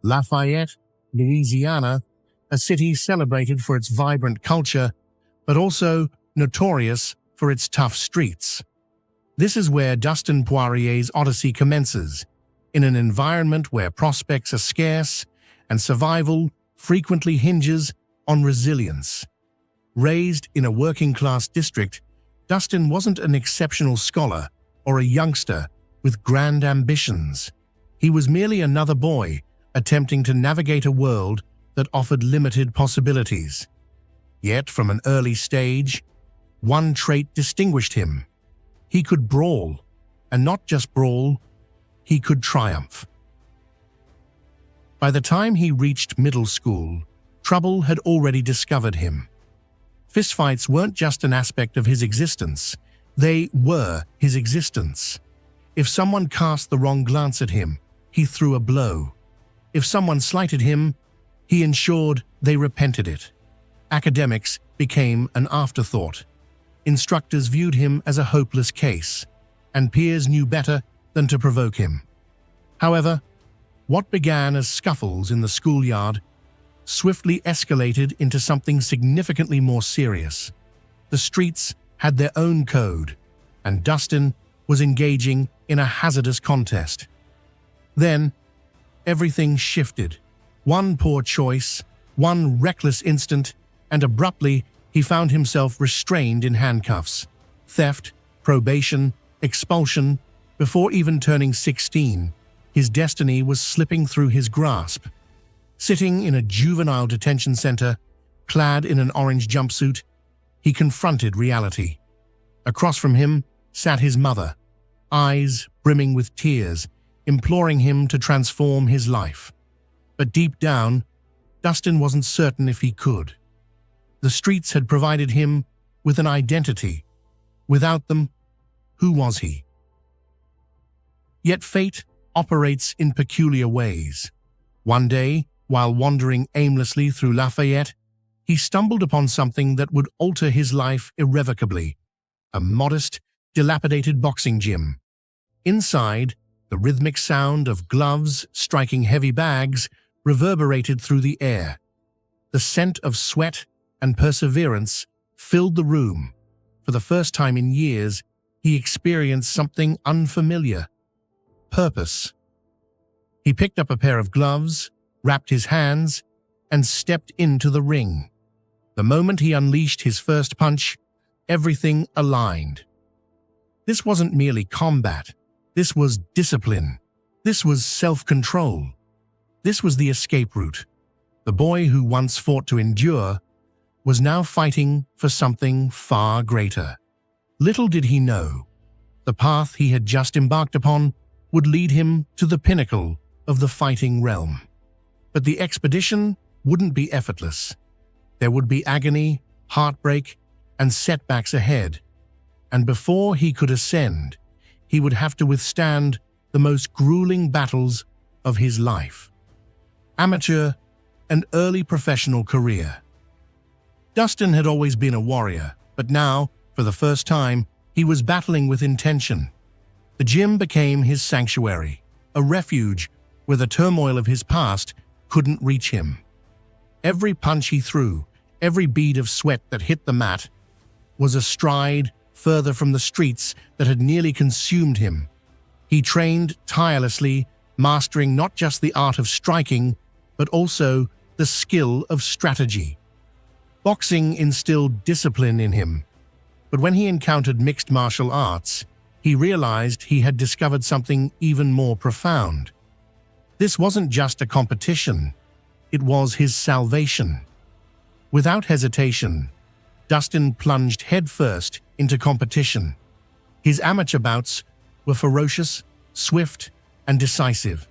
Lafayette, Louisiana, a city celebrated for its vibrant culture, but also notorious for its tough streets. This is where Dustin Poirier's odyssey commences, in an environment where prospects are scarce and survival frequently hinges on resilience. Raised in a working-class district, Dustin wasn't an exceptional scholar or a youngster with grand ambitions. He was merely another boy attempting to navigate a world that offered limited possibilities. Yet, from an early stage, one trait distinguished him. He could brawl, and not just brawl, he could triumph. By the time he reached middle school, trouble had already discovered him. Fistfights weren't just an aspect of his existence, they were his existence. If someone cast the wrong glance at him, he threw a blow. If someone slighted him, he ensured they repented it. Academics became an afterthought. Instructors viewed him as a hopeless case, and peers knew better than to provoke him. However, what began as scuffles in the schoolyard swiftly escalated into something significantly more serious. The streets had their own code, and Dustin was engaging in a hazardous contest. Then, everything shifted. One poor choice, one reckless instant, and abruptly he found himself restrained in handcuffs. Theft, probation, expulsion. Before even turning 16, his destiny was slipping through his grasp. Sitting in a juvenile detention center, clad in an orange jumpsuit, he confronted reality. Across from him sat his mother, eyes brimming with tears, imploring him to transform his life. But deep down, Dustin wasn't certain if he could. The streets had provided him with an identity. Without them, who was he? Yet fate operates in peculiar ways. One day, while wandering aimlessly through Lafayette, he stumbled upon something that would alter his life irrevocably: a modest, dilapidated boxing gym. Inside, the rhythmic sound of gloves striking heavy bags reverberated through the air. The scent of sweat and perseverance filled the room. For the first time in years, he experienced something unfamiliar: purpose. He picked up a pair of gloves, wrapped his hands, and stepped into the ring. The moment he unleashed his first punch, everything aligned. This wasn't merely combat. This was discipline. This was self-control. This was the escape route. The boy who once fought to endure was now fighting for something far greater. Little did he know, the path he had just embarked upon would lead him to the pinnacle of the fighting realm. But the expedition wouldn't be effortless. There would be agony, heartbreak, and setbacks ahead. And before he could ascend, he would have to withstand the most grueling battles of his life. Amateur and early professional career. Dustin had always been a warrior, but now, for the first time, he was battling with intention. The gym became his sanctuary, a refuge where the turmoil of his past couldn't reach him. Every punch he threw, every bead of sweat that hit the mat, was a stride further from the streets that had nearly consumed him. He trained tirelessly, mastering not just the art of striking, but also the skill of strategy. Boxing instilled discipline in him, but when he encountered mixed martial arts, he realized he had discovered something even more profound. This wasn't just a competition, it was his salvation. Without hesitation, Dustin plunged headfirst into competition. His amateur bouts were ferocious, swift, and decisive.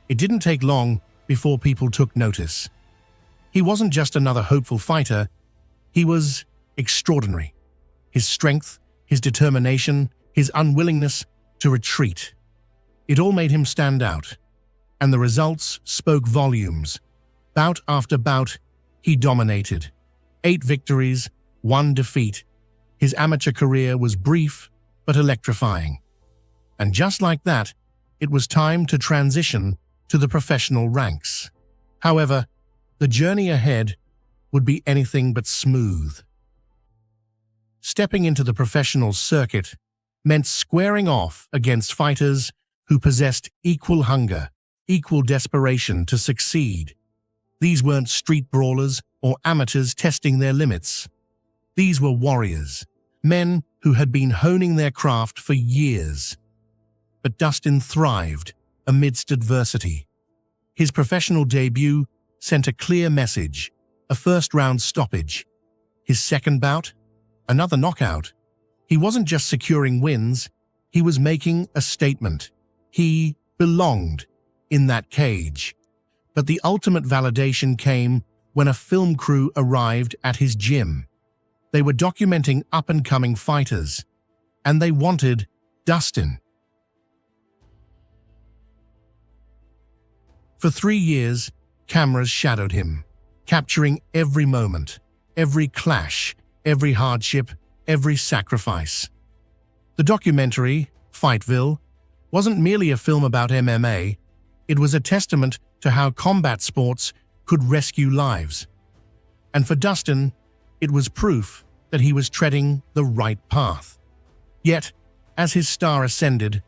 It didn't take long before people took notice. He wasn't just another hopeful fighter, he was extraordinary. His strength, his determination, his unwillingness to retreat. It all made him stand out, and the results spoke volumes. Bout after bout, he dominated. 8 victories, 1 defeat. His amateur career was brief but electrifying. And just like that, it was time to transition to the professional ranks. However, the journey ahead would be anything but smooth. Stepping into the professional circuit meant squaring off against fighters who possessed equal hunger, equal desperation to succeed. These weren't street brawlers or amateurs testing their limits. These were warriors, men who had been honing their craft for years. But Dustin thrived amidst adversity. His professional debut sent a clear message: a first-round stoppage. His second bout, another knockout. He wasn't just securing wins, he was making a statement. He belonged in that cage. But the ultimate validation came when a film crew arrived at his gym. They were documenting up-and-coming fighters, and they wanted Dustin. For 3 years, cameras shadowed him, capturing every moment, every clash, every hardship, every sacrifice. The documentary, Fightville, wasn't merely a film about MMA, it was a testament to how combat sports could rescue lives. And for Dustin, it was proof that he was treading the right path. Yet, as his star ascended,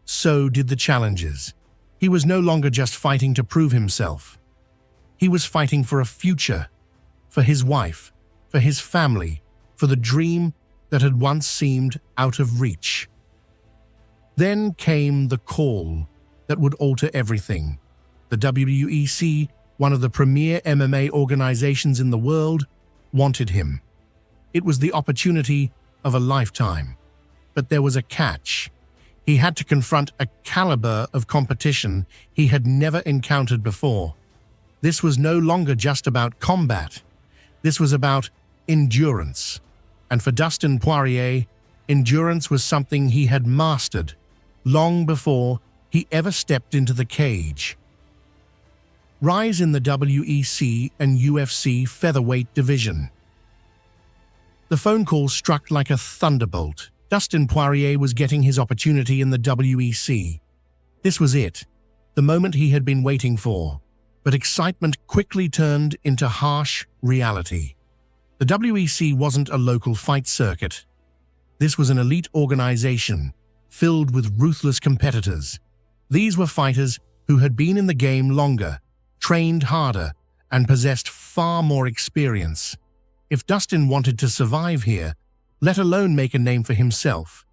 so did the challenges. He was no longer just fighting to prove himself. He was fighting for a future, for his wife, for his family, for the dream that had once seemed out of reach. Then came the call that would alter everything. The WEC, one of the premier MMA organizations in the world, wanted him. It was the opportunity of a lifetime. But there was a catch. He had to confront a caliber of competition he had never encountered before. This was no longer just about combat. This was about endurance. And for Dustin Poirier, endurance was something he had mastered long before he ever stepped into the cage. Rise in the WEC and UFC featherweight division. The phone call struck like a thunderbolt. Dustin Poirier was getting his opportunity in the WEC. This was it, the moment he had been waiting for. But excitement quickly turned into harsh reality. The WEC wasn't a local fight circuit. This was an elite organization, filled with ruthless competitors. These were fighters who had been in the game longer, trained harder, and possessed far more experience. If Dustin wanted to survive here, let alone make a name for himself,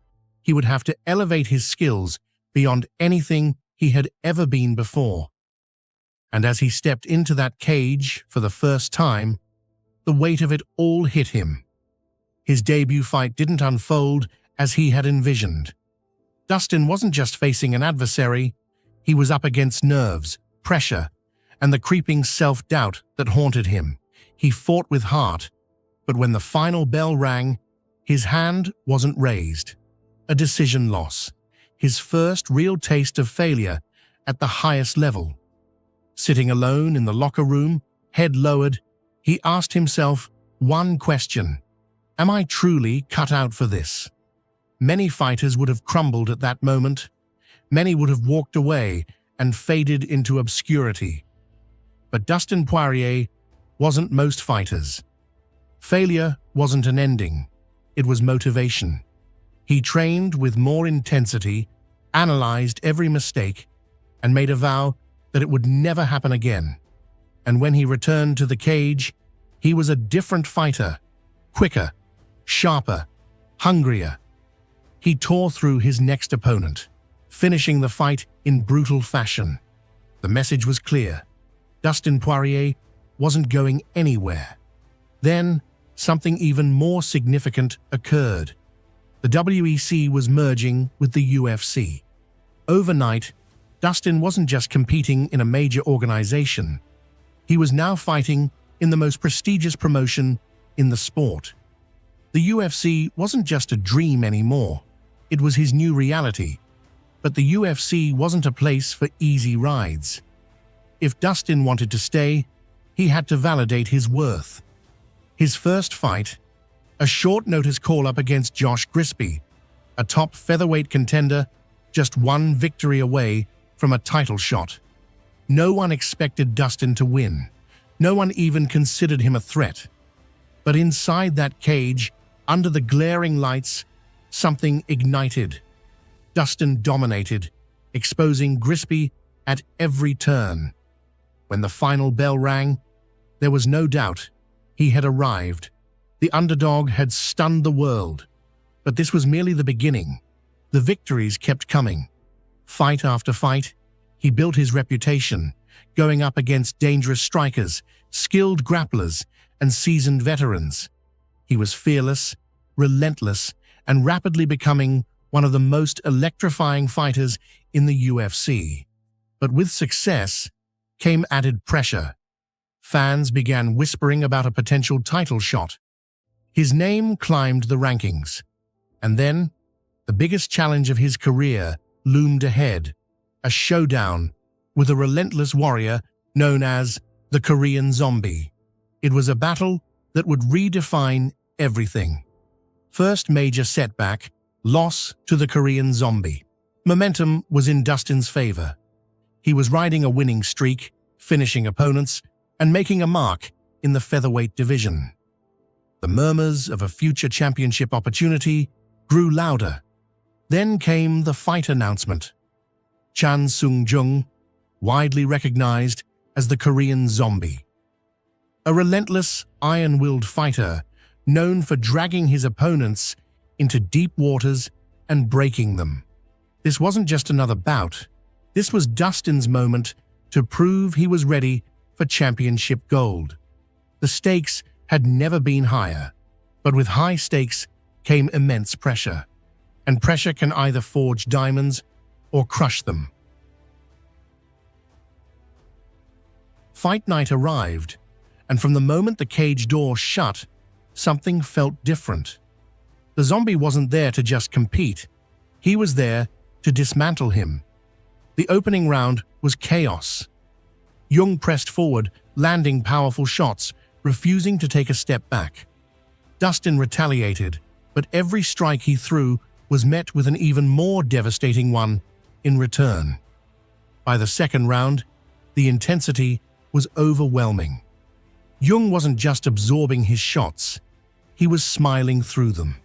he would have to elevate his skills beyond anything he had ever been before. And as he stepped into that cage for the first time, the weight of it all hit him. His debut fight didn't unfold as he had envisioned. Dustin wasn't just facing an adversary, he was up against nerves, pressure, and the creeping self-doubt that haunted him. He fought with heart, but when the final bell rang, his hand wasn't raised. A decision loss, his first real taste of failure at the highest level. Sitting alone in the locker room, head lowered, he asked himself one question: am I truly cut out for this? Many fighters would have crumbled at that moment. Many would have walked away and faded into obscurity. But Dustin Poirier wasn't most fighters. Failure wasn't an ending, it was motivation. He trained with more intensity, analyzed every mistake, and made a vow that it would never happen again. And when he returned to the cage, he was a different fighter, quicker, sharper, hungrier. He tore through his next opponent, finishing the fight in brutal fashion. The message was clear: Dustin Poirier wasn't going anywhere. Then, something even more significant occurred. The WEC was merging with the UFC. Overnight, Dustin wasn't just competing in a major organization. He was now fighting in the most prestigious promotion in the sport. The UFC wasn't just a dream anymore. It was his new reality. But the UFC wasn't a place for easy rides. If Dustin wanted to stay, he had to validate his worth. His first fight, a short-notice call-up against Josh Grisby, a top featherweight contender, just one victory away from a title shot. No one expected Dustin to win. No one even considered him a threat. But inside that cage, under the glaring lights, something ignited. Dustin dominated, exposing Gaethje at every turn. When the final bell rang, there was no doubt he had arrived. The underdog had stunned the world. But this was merely the beginning. The victories kept coming. Fight after fight, he built his reputation, going up against dangerous strikers, skilled grapplers, and seasoned veterans. He was fearless, relentless, and rapidly becoming one of the most electrifying fighters in the UFC. But with success came added pressure. Fans began whispering about a potential title shot. His name climbed the rankings. And then, the biggest challenge of his career loomed ahead, a showdown with a relentless warrior known as the Korean Zombie. It was a battle that would redefine everything. First major setback, loss to the Korean Zombie. Momentum was in Dustin's favor. He was riding a winning streak, finishing opponents, and making a mark in the featherweight division. The murmurs of a future championship opportunity grew louder. Then came the fight announcement. Chan Sung-jung, widely recognized as the Korean Zombie. A relentless, iron-willed fighter known for dragging his opponents into deep waters and breaking them. This wasn't just another bout. This was Dustin's moment to prove he was ready for championship gold. The stakes had never been higher, but with high stakes came immense pressure, and pressure can either forge diamonds or crush them. Fight night arrived, and from the moment the cage door shut, something felt different. The Zombie wasn't there to just compete. He was there to dismantle him. The opening round was chaos. Jung pressed forward, landing powerful shots, refusing to take a step back. Dustin retaliated, but every strike he threw was met with an even more devastating one in return. By the second round, the intensity was overwhelming. Jung wasn't just absorbing his shots, he was smiling through them.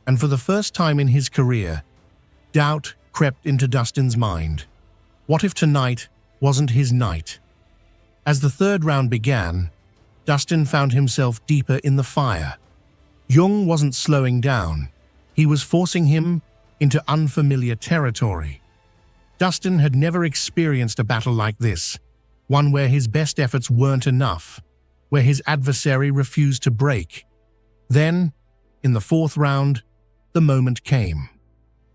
And for the first time in his career, doubt crept into Dustin's mind. What if tonight wasn't his night? As the third round began, Dustin found himself deeper in the fire. Jung wasn't slowing down. He was forcing him into unfamiliar territory. Dustin had never experienced a battle like this, one where his best efforts weren't enough, where his adversary refused to break. Then, in the fourth round, the moment came.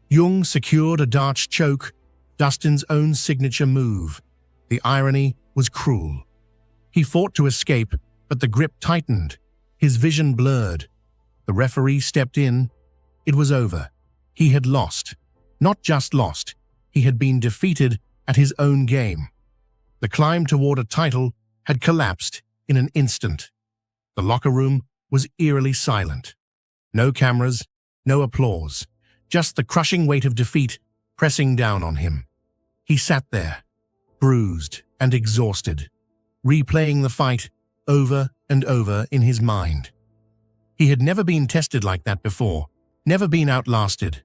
Jung secured a Dutch choke, Dustin's own signature move. The irony was cruel. He fought to escape, but the grip tightened. His vision blurred. The referee stepped in. It was over. He had lost. Not just lost, he had been defeated at his own game. The climb toward a title had collapsed in an instant. The locker room was eerily silent. No cameras, no applause, just the crushing weight of defeat pressing down on him. He sat there, bruised and exhausted, replaying the fight over and over in his mind. He had never been tested like that before, never been outlasted.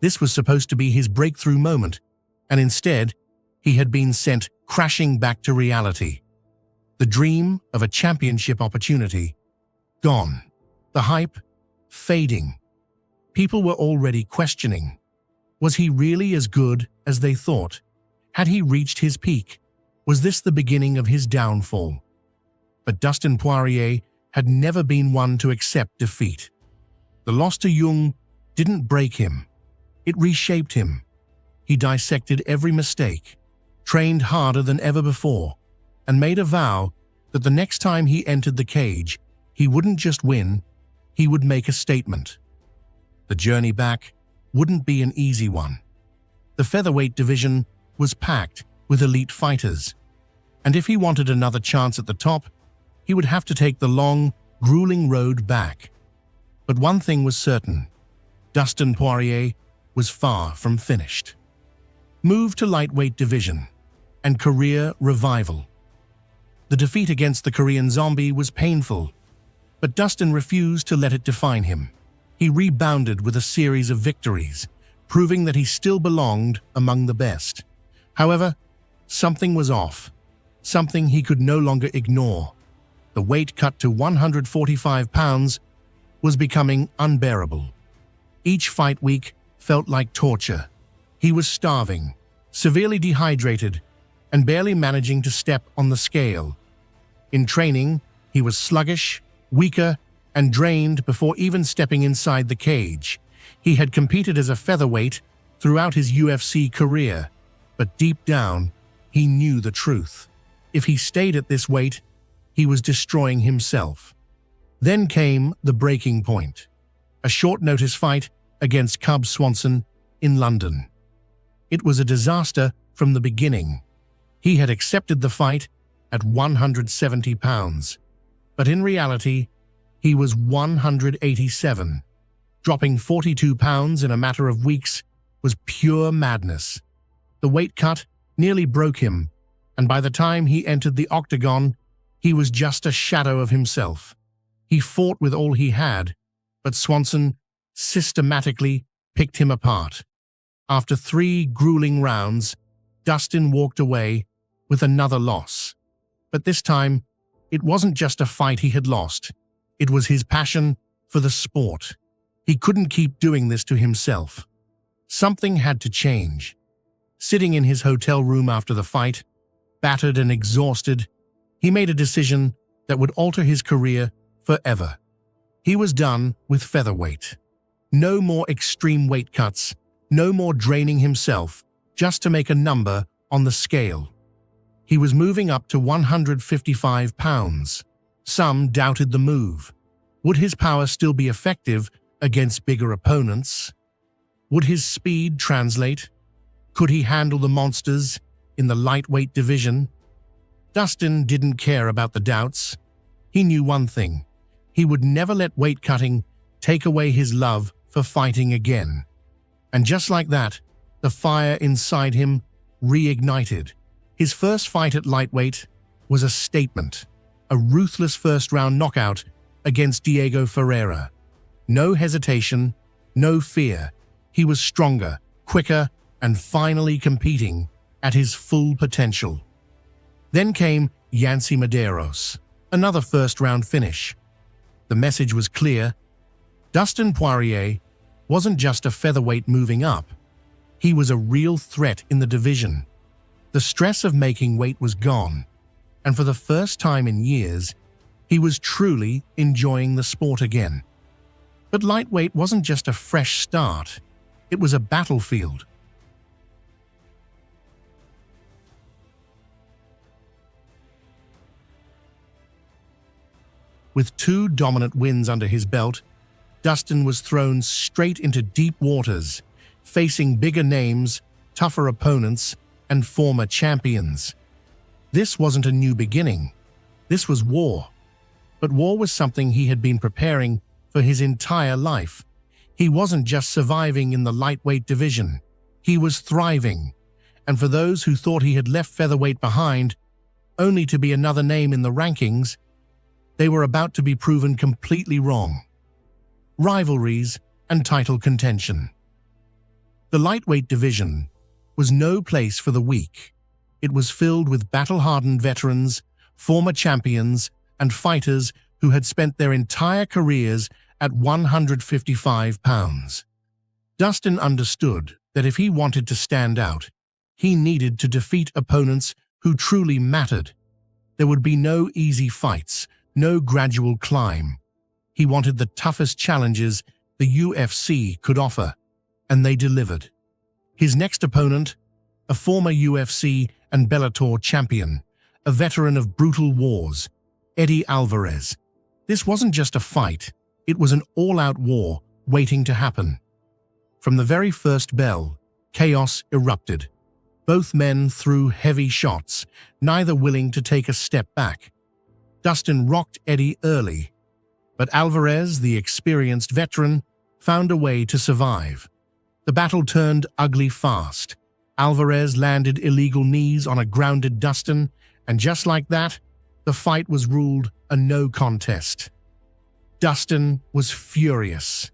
This was supposed to be his breakthrough moment, and instead, he had been sent crashing back to reality. The dream of a championship opportunity, gone. The hype, fading. People were already questioning. Was he really as good as they thought? Had he reached his peak? Was this the beginning of his downfall? But Dustin Poirier had never been one to accept defeat. The loss to Jung didn't break him. It reshaped him. He dissected every mistake, trained harder than ever before, and made a vow that the next time he entered the cage, he wouldn't just win, he would make a statement. The journey back wouldn't be an easy one. The featherweight division was packed with elite fighters, and if he wanted another chance at the top, he would have to take the long, grueling road back. But one thing was certain: Dustin Poirier was far from finished. Move to lightweight division. and career revival. The defeat against the Korean Zombie was painful, but Dustin refused to let it define him. He rebounded with a series of victories, proving that he still belonged among the best. However, something was off, something he could no longer ignore. The weight cut to 145 pounds was becoming unbearable. Each fight week felt like torture. He was starving, severely dehydrated, and barely managing to step on the scale. In training, he was sluggish, weaker, and drained before even stepping inside the cage. He had competed as a featherweight throughout his UFC career, but deep down, he knew the truth. If he stayed at this weight, he was destroying himself. Then came the breaking point, a short-notice fight against Cub Swanson in London. It was a disaster from the beginning. He had accepted the fight at 170 pounds, but in reality, he was 187. Dropping 42 pounds in a matter of weeks was pure madness. The weight cut nearly broke him, and by the time he entered the octagon, he was just a shadow of himself. He fought with all he had, but Swanson systematically picked him apart. After 3 grueling rounds, Dustin walked away with another loss. But this time, it wasn't just a fight he had lost. It was his passion for the sport. He couldn't keep doing this to himself. Something had to change. Sitting in his hotel room after the fight, battered and exhausted, he made a decision that would alter his career forever. He was done with featherweight. No more extreme weight cuts, no more draining himself just to make a number on the scale. He was moving up to 155 pounds. Some doubted the move. Would his power still be effective against bigger opponents? Would his speed translate? Could he handle the monsters in the lightweight division? Dustin didn't care about the doubts. He knew one thing. He would never let weight cutting take away his love for fighting again. And just like that, the fire inside him reignited. His first fight at lightweight was a statement, a ruthless first-round knockout against Diego Ferreira. No hesitation, no fear. He was stronger, quicker, and finally competing at his full potential. Then came Yancy Medeiros, another first-round finish. The message was clear. Dustin Poirier wasn't just a featherweight moving up. He was a real threat in the division. The stress of making weight was gone, and for the first time in years, he was truly enjoying the sport again. But lightweight wasn't just a fresh start. It was a battlefield. With 2 dominant wins under his belt, Dustin was thrown straight into deep waters, facing bigger names, tougher opponents, and former champions. This wasn't a new beginning. This was war. But war was something he had been preparing for his entire life. He wasn't just surviving in the lightweight division. He was thriving. And for those who thought he had left featherweight behind, only to be another name in the rankings, they were about to be proven completely wrong. Rivalries and title contention. The lightweight division was no place for the weak. It was filled with battle-hardened veterans, former champions, and fighters who had spent their entire careers at 155 pounds. Dustin understood that if he wanted to stand out, he needed to defeat opponents who truly mattered. There would be no easy fights, no gradual climb. He wanted the toughest challenges the UFC could offer, and they delivered. His next opponent, a former UFC and Bellator champion, a veteran of brutal wars, Eddie Alvarez. This wasn't just a fight, it was an all-out war waiting to happen. From the very first bell, chaos erupted. Both men threw heavy shots, neither willing to take a step back. Dustin rocked Eddie early, but Alvarez, the experienced veteran, found a way to survive. The battle turned ugly fast. Alvarez landed illegal knees on a grounded Dustin, and just like that, the fight was ruled a no contest. Dustin was furious.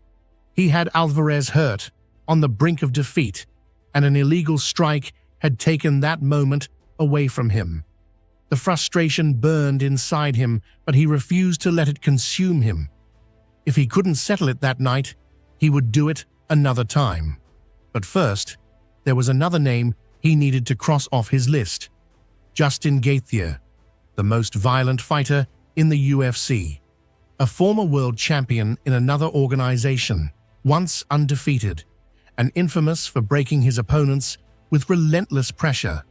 He had Alvarez hurt, on the brink of defeat, and an illegal strike had taken that moment away from him. The frustration burned inside him, but he refused to let it consume him. If he couldn't settle it that night, he would do it another time. But first, there was another name he needed to cross off his list: Justin Gaethje, the most violent fighter in the UFC. A former world champion in another organization, once undefeated, and infamous for breaking his opponents with relentless pressure.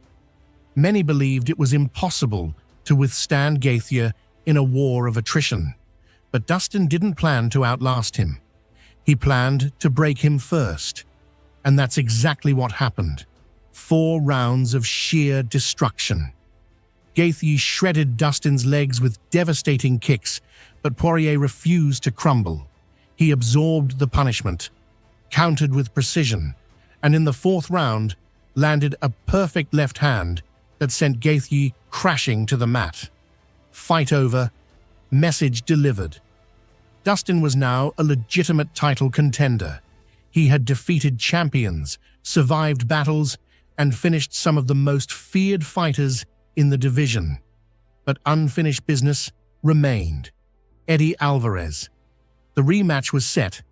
Many believed it was impossible to withstand Gaethje in a war of attrition, but Dustin didn't plan to outlast him. He planned to break him first, and that's exactly what happened. 4 rounds of sheer destruction. Gaethje shredded Dustin's legs with devastating kicks, but Poirier refused to crumble. He absorbed the punishment, countered with precision, and in the 4th round, landed a perfect left hand that sent Gaethje crashing to the mat. Fight over, message delivered. Dustin was now a legitimate title contender. He had defeated champions, survived battles, and finished some of the most feared fighters in the division. But unfinished business remained. Eddie Alvarez. The rematch was set,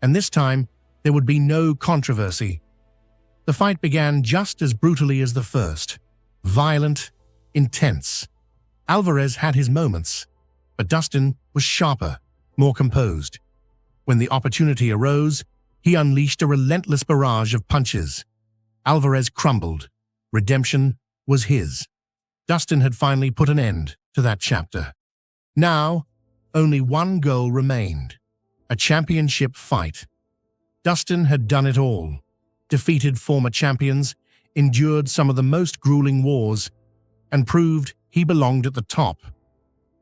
and this time there would be no controversy. The fight began just as brutally as the first. Violent, intense. Alvarez had his moments, but Dustin was sharper, more composed. When the opportunity arose, he unleashed a relentless barrage of punches. Alvarez crumbled. Redemption was his. Dustin had finally put an end to that chapter. Now, only one goal remained: a championship fight. Dustin had done it all. Defeated former champions, endured some of the most grueling wars, and proved he belonged at the top.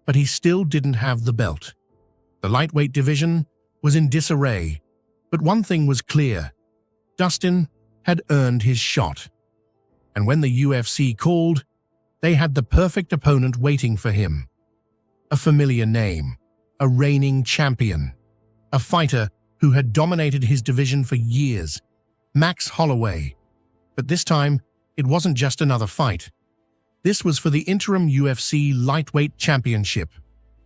But he still didn't have the belt. The lightweight division was in disarray, but one thing was clear: Dustin had earned his shot. And when the UFC called, they had the perfect opponent waiting for him. A familiar name, a reigning champion, a fighter who had dominated his division for years, Max Holloway. But this time, it wasn't just another fight. This was for the interim UFC lightweight championship.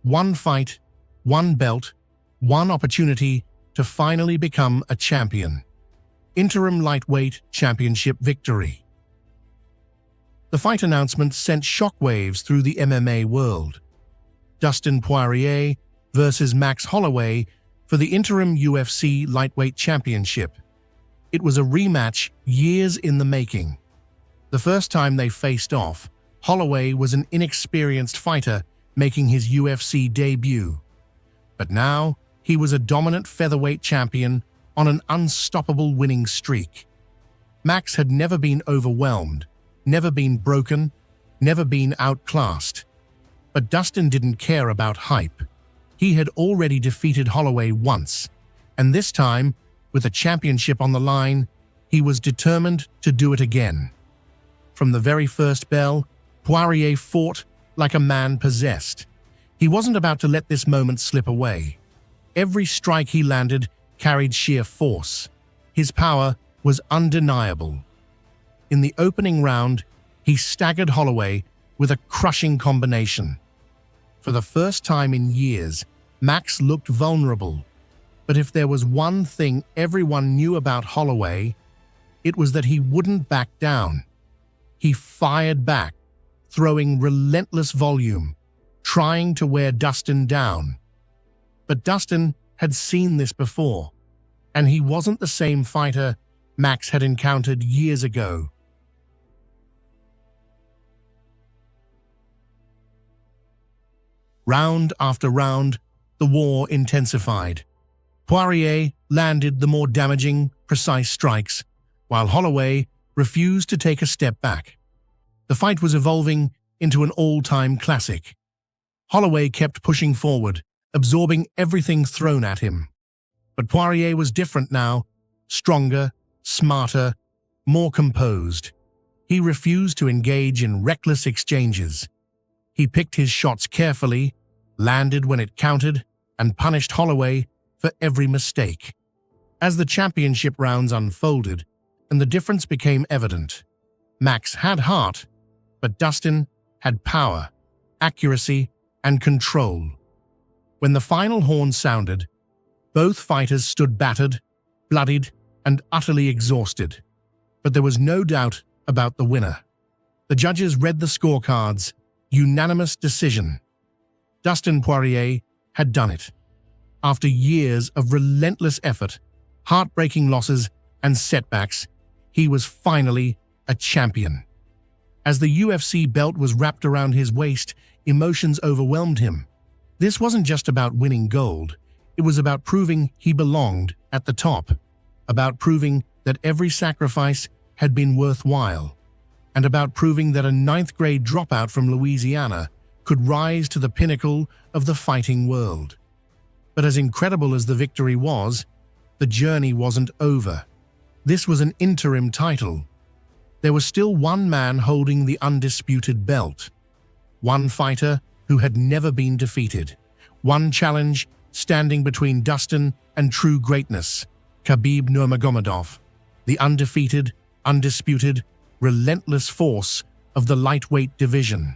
One fight, one belt, one opportunity to finally become a champion. Interim lightweight championship victory. The fight announcement sent shockwaves through the MMA world. Dustin Poirier versus Max Holloway for the interim UFC lightweight championship. It was a rematch years in the making. The first time they faced off, Holloway was an inexperienced fighter making his UFC debut. But now, he was a dominant featherweight champion on an unstoppable winning streak. Max had never been overwhelmed, never been broken, never been outclassed. But Dustin didn't care about hype. He had already defeated Holloway once, and this time, with a championship on the line, he was determined to do it again. From the very first bell, Poirier fought like a man possessed. He wasn't about to let this moment slip away. Every strike he landed carried sheer force. His power was undeniable. In the opening round, he staggered Holloway with a crushing combination. For the first time in years, Max looked vulnerable. But if there was one thing everyone knew about Holloway, it was that he wouldn't back down. He fired back, throwing relentless volume, trying to wear Dustin down. But Dustin had seen this before, and he wasn't the same fighter Max had encountered years ago. Round after round, the war intensified. Poirier landed the more damaging, precise strikes, while Holloway refused to take a step back. The fight was evolving into an all-time classic. Holloway kept pushing forward, absorbing everything thrown at him. But Poirier was different now, stronger, smarter, more composed. He refused to engage in reckless exchanges. He picked his shots carefully, landed when it counted, and punished Holloway for every mistake. As the championship rounds unfolded and the difference became evident, Max had heart, but Dustin had power, accuracy, and control. When the final horn sounded, both fighters stood battered, bloodied, and utterly exhausted. But there was no doubt about the winner. The judges read the scorecards. Unanimous decision. Dustin Poirier had done it. After years of relentless effort, heartbreaking losses, and setbacks, he was finally a champion. As the UFC belt was wrapped around his waist, emotions overwhelmed him. This wasn't just about winning gold. It was about proving he belonged at the top, about proving that every sacrifice had been worthwhile, and about proving that a ninth-grade dropout from Louisiana could rise to the pinnacle of the fighting world. But as incredible as the victory was, the journey wasn't over. This was an interim title. There was still one man holding the undisputed belt. One fighter who had never been defeated. One challenge standing between Dustin and true greatness, Khabib Nurmagomedov, the undefeated, undisputed, relentless force of the lightweight division.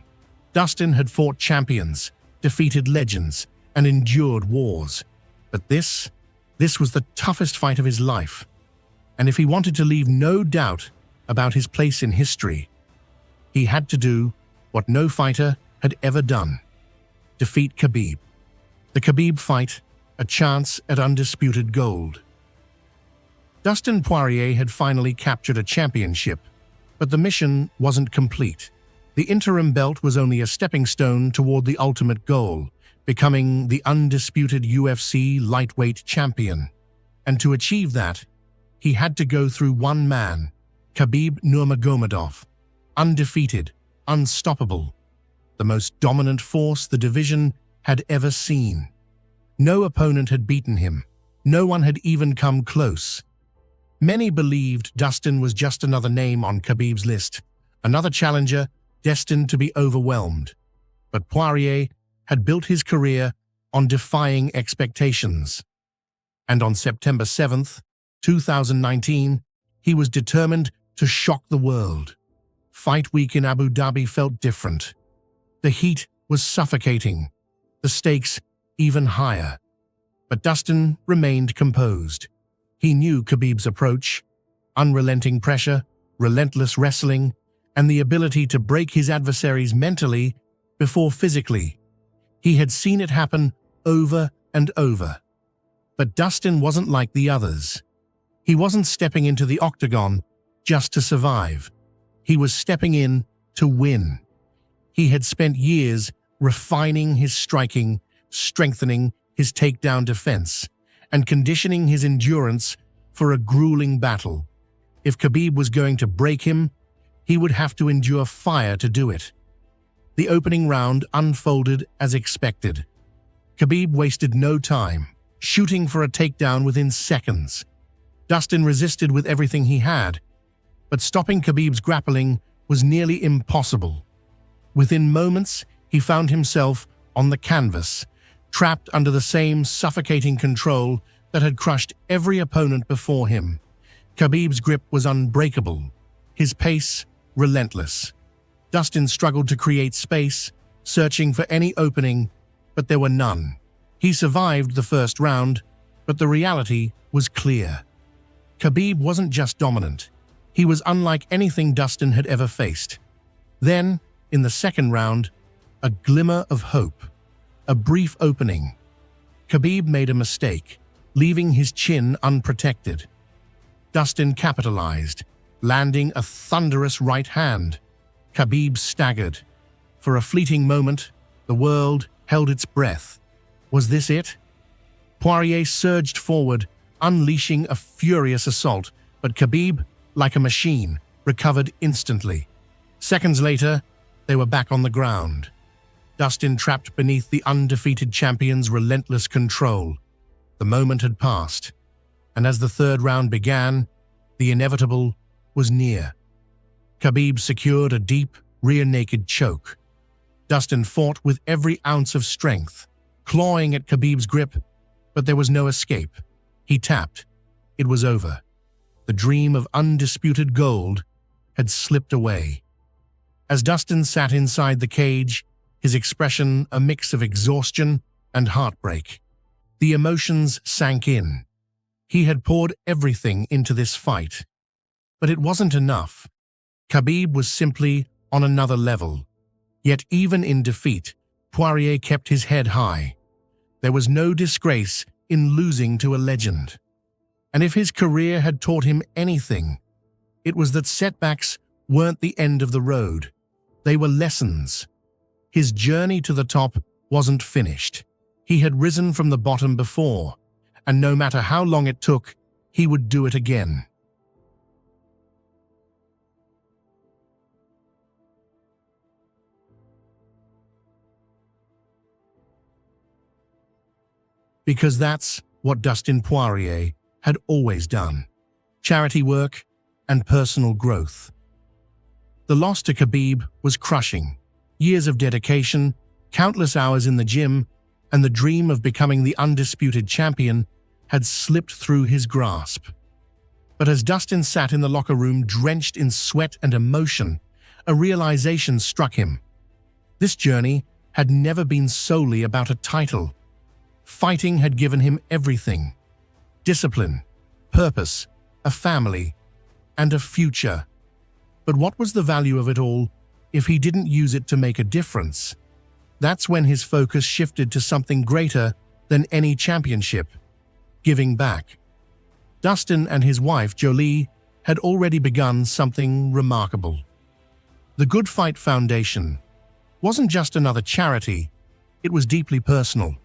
Dustin had fought champions, defeated legends, and endured wars. But this was the toughest fight of his life. And if he wanted to leave no doubt about his place in history, he had to do what no fighter had ever done: defeat Khabib. The Khabib fight, a chance at undisputed gold. Dustin Poirier had finally captured a championship, but the mission wasn't complete. The interim belt was only a stepping stone toward the ultimate goal, becoming the undisputed UFC lightweight champion. And to achieve that, he had to go through one man, Khabib Nurmagomedov, undefeated, unstoppable, the most dominant force the division had ever seen. No opponent had beaten him. No one had even come close. Many believed Dustin was just another name on Khabib's list, another challenger destined to be overwhelmed. But Poirier had built his career on defying expectations. And on September 7th, 2019, he was determined to shock the world. Fight week in Abu Dhabi felt different. The heat was suffocating, the stakes even higher. But Dustin remained composed. He knew Khabib's approach: unrelenting pressure, relentless wrestling, and the ability to break his adversaries mentally before physically. He had seen it happen over and over. But Dustin wasn't like the others. He wasn't stepping into the octagon just to survive. He was stepping in to win. He had spent years refining his striking, strengthening his takedown defense, and conditioning his endurance for a grueling battle. If Khabib was going to break him, he would have to endure fire to do it. The opening round unfolded as expected. Khabib wasted no time, shooting for a takedown within seconds. Dustin resisted with everything he had, but stopping Khabib's grappling was nearly impossible. Within moments, he found himself on the canvas, trapped under the same suffocating control that had crushed every opponent before him. Khabib's grip was unbreakable, his pace relentless. Dustin struggled to create space, searching for any opening, but there were none. He survived the first round, but the reality was clear. Khabib wasn't just dominant. He was unlike anything Dustin had ever faced. Then, in the second round, a glimmer of hope. A brief opening. Khabib made a mistake, leaving his chin unprotected. Dustin capitalized, landing a thunderous right hand. Khabib staggered. For a fleeting moment, the world held its breath. Was this it? Poirier surged forward, unleashing a furious assault, but Khabib, like a machine, recovered instantly. Seconds later, they were back on the ground. Dustin trapped beneath the undefeated champion's relentless control. The moment had passed, and as the third round began, the inevitable was near. Khabib secured a deep, rear-naked choke. Dustin fought with every ounce of strength, clawing at Khabib's grip, but there was no escape. He tapped. It was over. The dream of undisputed gold had slipped away. As Dustin sat inside the cage, his expression a mix of exhaustion and heartbreak. The emotions sank in. He had poured everything into this fight. But it wasn't enough. Khabib was simply on another level. Yet even in defeat, Poirier kept his head high. There was no disgrace in losing to a legend. And if his career had taught him anything, it was that setbacks weren't the end of the road. They were lessons. His journey to the top wasn't finished. He had risen from the bottom before, and no matter how long it took, he would do it again. Because that's what Dustin Poirier had always done: charity work and personal growth. The loss to Khabib was crushing. Years of dedication, countless hours in the gym, and the dream of becoming the undisputed champion had slipped through his grasp. But as Dustin sat in the locker room drenched in sweat and emotion, a realization struck him. This journey had never been solely about a title. Fighting had given him everything: discipline, purpose, a family, and a future. But what was the value of it all if he didn't use it to make a difference? That's when his focus shifted to something greater than any championship: giving back. Dustin and his wife, Jolie, had already begun something remarkable. The Good Fight Foundation wasn't just another charity, it was deeply personal.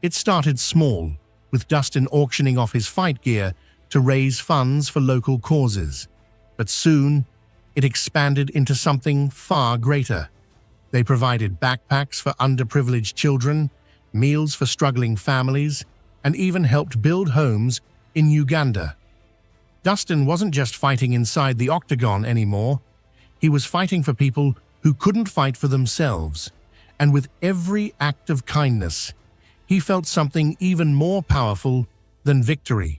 It started small, with Dustin auctioning off his fight gear to raise funds for local causes. But soon, it expanded into something far greater. They provided backpacks for underprivileged children, meals for struggling families, and even helped build homes in Uganda. Dustin wasn't just fighting inside the octagon anymore. He was fighting for people who couldn't fight for themselves. And with every act of kindness, he felt something even more powerful than victory: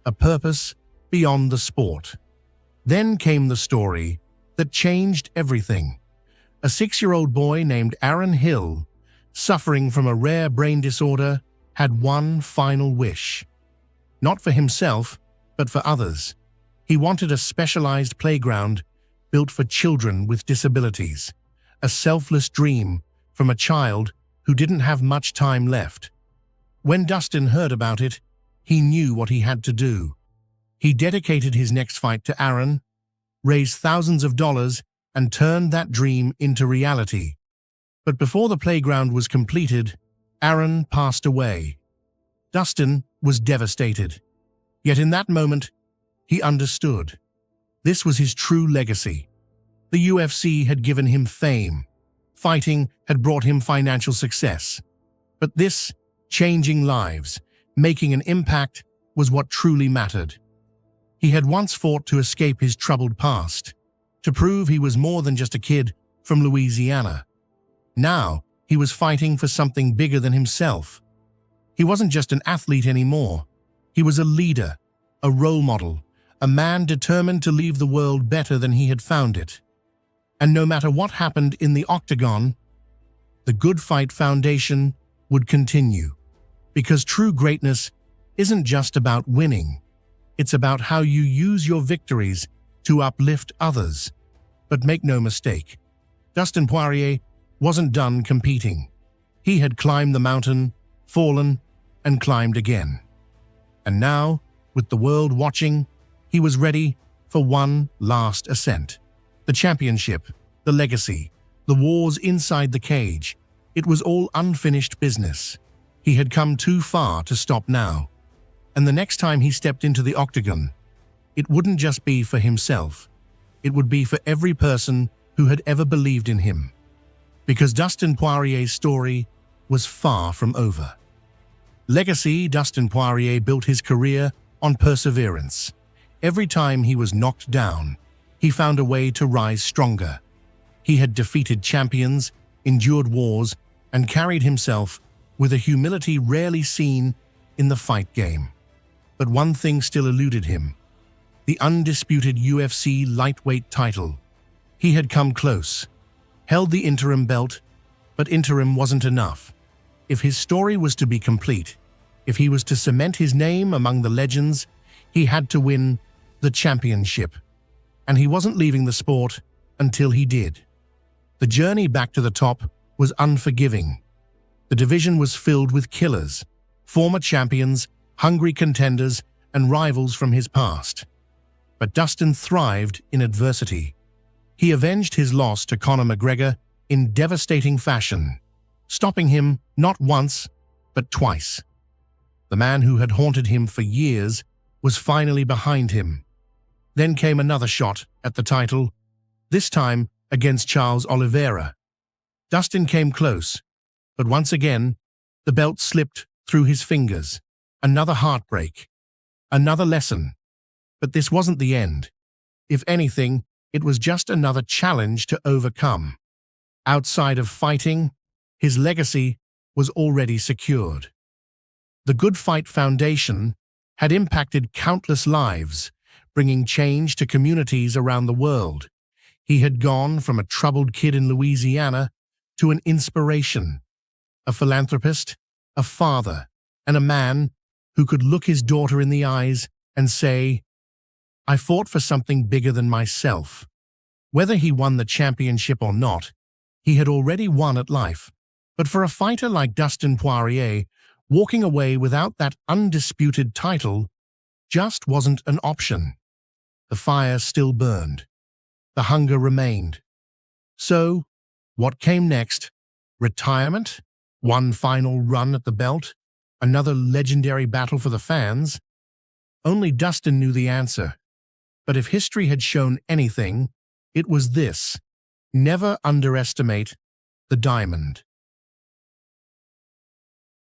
a purpose beyond the sport. Then came the story that changed everything. A 6-year-old boy named Aaron Hill, suffering from a rare brain disorder, had one final wish. Not for himself, but for others. He wanted a specialized playground built for children with disabilities, a selfless dream from a child who didn't have much time left. When Dustin heard about it, he knew what he had to do. He dedicated his next fight to Aaron, raised thousands of dollars, and turned that dream into reality. But before the playground was completed, Aaron passed away. Dustin was devastated. Yet in that moment, he understood. This was his true legacy. The UFC had given him fame. Fighting had brought him financial success. But this, changing lives, making an impact, was what truly mattered. He had once fought to escape his troubled past, to prove he was more than just a kid from Louisiana. Now, he was fighting for something bigger than himself. He wasn't just an athlete anymore. He was a leader, a role model, a man determined to leave the world better than he had found it. And no matter what happened in the octagon, the Good Fight Foundation would continue. Because true greatness isn't just about winning. It's about how you use your victories to uplift others. But make no mistake, Dustin Poirier wasn't done competing. He had climbed the mountain, fallen, and climbed again. And now, with the world watching, he was ready for one last ascent. The championship, the legacy, the wars inside the cage. It was all unfinished business. He had come too far to stop now. And the next time he stepped into the octagon, it wouldn't just be for himself. It would be for every person who had ever believed in him. Because Dustin Poirier's story was far from over. Legacy: Dustin Poirier built his career on perseverance. Every time he was knocked down, he found a way to rise stronger. He had defeated champions, endured wars, and carried himself with a humility rarely seen in the fight game. But one thing still eluded him: the undisputed UFC lightweight title. He had come close, held the interim belt, but interim wasn't enough. If his story was to be complete, if he was to cement his name among the legends, he had to win the championship. And he wasn't leaving the sport until he did. The journey back to the top was unforgiving. The division was filled with killers, former champions, hungry contenders, and rivals from his past. But Dustin thrived in adversity. He avenged his loss to Conor McGregor in devastating fashion, stopping him not once, but twice. The man who had haunted him for years was finally behind him. Then came another shot at the title, this time against Charles Oliveira. Dustin came close, but once again, the belt slipped through his fingers. Another heartbreak, another lesson. But this wasn't the end. If anything, it was just another challenge to overcome. Outside of fighting, his legacy was already secured. The Good Fight Foundation had impacted countless lives, bringing change to communities around the world. He had gone from a troubled kid in Louisiana to an inspiration, a philanthropist, a father, and a man who could look his daughter in the eyes and say, "I fought for something bigger than myself." Whether he won the championship or not, he had already won at life. But for a fighter like Dustin Poirier, walking away without that undisputed title just wasn't an option. The fire still burned. The hunger remained. So, what came next? Retirement? One final run at the belt? Another legendary battle for the fans? Only Dustin knew the answer. But if history had shown anything, it was this: never underestimate the diamond.